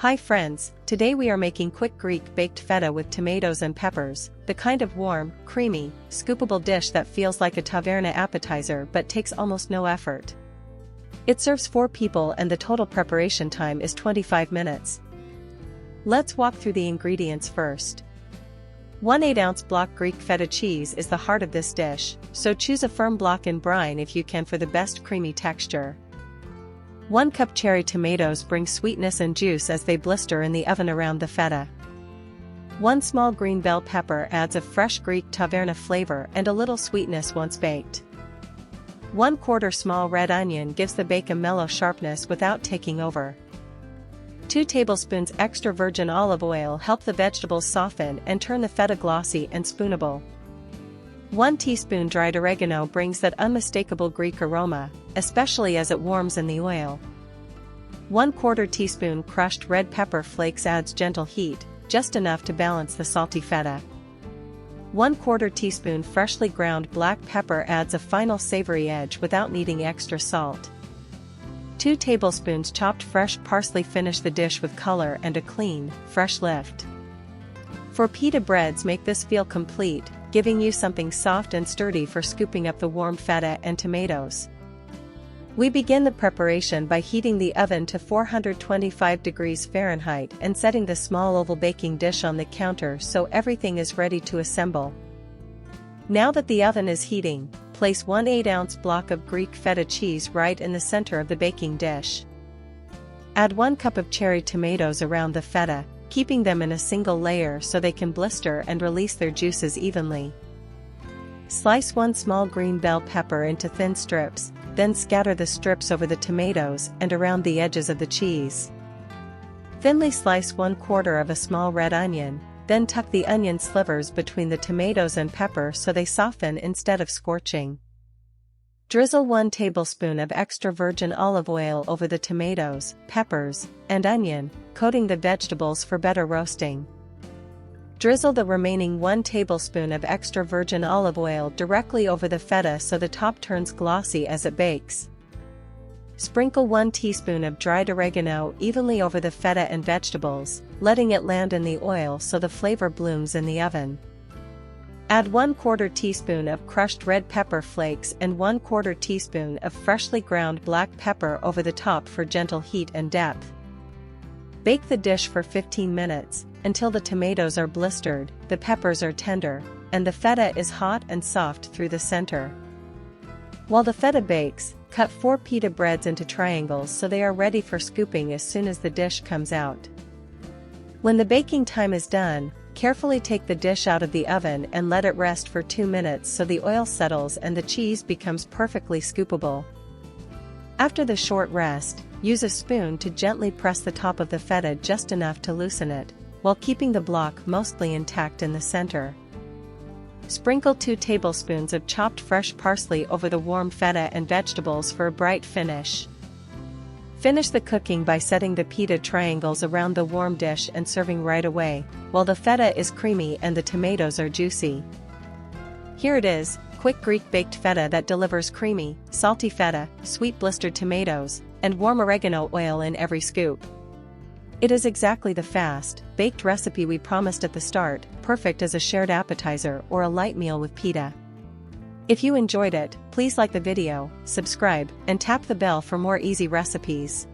Hi friends, today we are making quick Greek baked feta with tomatoes and peppers, the kind of warm, creamy, scoopable dish that feels like a taverna appetizer but takes almost no effort. It serves 4 people and the total preparation time is 25 minutes. Let's walk through the ingredients first. 1 8-ounce block Greek feta cheese is the heart of this dish, so choose a firm block in brine if you can for the best creamy texture. 1 cup cherry tomatoes bring sweetness and juice as they blister in the oven around the feta. 1 small green bell pepper adds a fresh Greek taverna flavor and a little sweetness once baked. 1/4 small red onion gives the bake a mellow sharpness without taking over. 2 tablespoons extra virgin olive oil help the vegetables soften and turn the feta glossy and spoonable. 1 teaspoon dried oregano brings that unmistakable Greek aroma, especially as it warms in the oil. 1/4 teaspoon crushed red pepper flakes adds gentle heat, just enough to balance the salty feta. 1/4 teaspoon freshly ground black pepper adds a final savory edge without needing extra salt. 2 tablespoons chopped fresh parsley finish the dish with color and a clean, fresh lift. For pita breads make this feel complete, giving you something soft and sturdy for scooping up the warm feta and tomatoes. We begin the preparation by heating the oven to 425 degrees Fahrenheit and setting the small oval baking dish on the counter so everything is ready to assemble. Now that the oven is heating, place 1 8-ounce block of Greek feta cheese right in the center of the baking dish. Add 1 cup of cherry tomatoes around the feta, keeping them in a single layer so they can blister and release their juices evenly. Slice 1 small green bell pepper into thin strips, then scatter the strips over the tomatoes and around the edges of the cheese. Thinly slice 1/4 of a small red onion, then tuck the onion slivers between the tomatoes and pepper so they soften instead of scorching. Drizzle 1 tablespoon of extra virgin olive oil over the tomatoes, peppers, and onion, coating the vegetables for better roasting. Drizzle the remaining 1 tablespoon of extra virgin olive oil directly over the feta so the top turns glossy as it bakes. Sprinkle 1 teaspoon of dried oregano evenly over the feta and vegetables, letting it land in the oil so the flavor blooms in the oven. Add 1/4 teaspoon of crushed red pepper flakes and 1/4 teaspoon of freshly ground black pepper over the top for gentle heat and depth. Bake the dish for 15 minutes, until the tomatoes are blistered, the peppers are tender, and the feta is hot and soft through the center. While the feta bakes, cut 4 pita breads into triangles so they are ready for scooping as soon as the dish comes out. When the baking time is done, carefully take the dish out of the oven and let it rest for 2 minutes so the oil settles and the cheese becomes perfectly scoopable. After the short rest, use a spoon to gently press the top of the feta just enough to loosen it, while keeping the block mostly intact in the center. Sprinkle 2 tablespoons of chopped fresh parsley over the warm feta and vegetables for a bright finish. Finish the cooking by setting the pita triangles around the warm dish and serving right away, while the feta is creamy and the tomatoes are juicy. Here it is, quick Greek baked feta that delivers creamy, salty feta, sweet blistered tomatoes, and warm oregano oil in every scoop. It is exactly the fast, baked recipe we promised at the start, perfect as a shared appetizer or a light meal with pita. If you enjoyed it, please like the video, subscribe, and tap the bell for more easy recipes.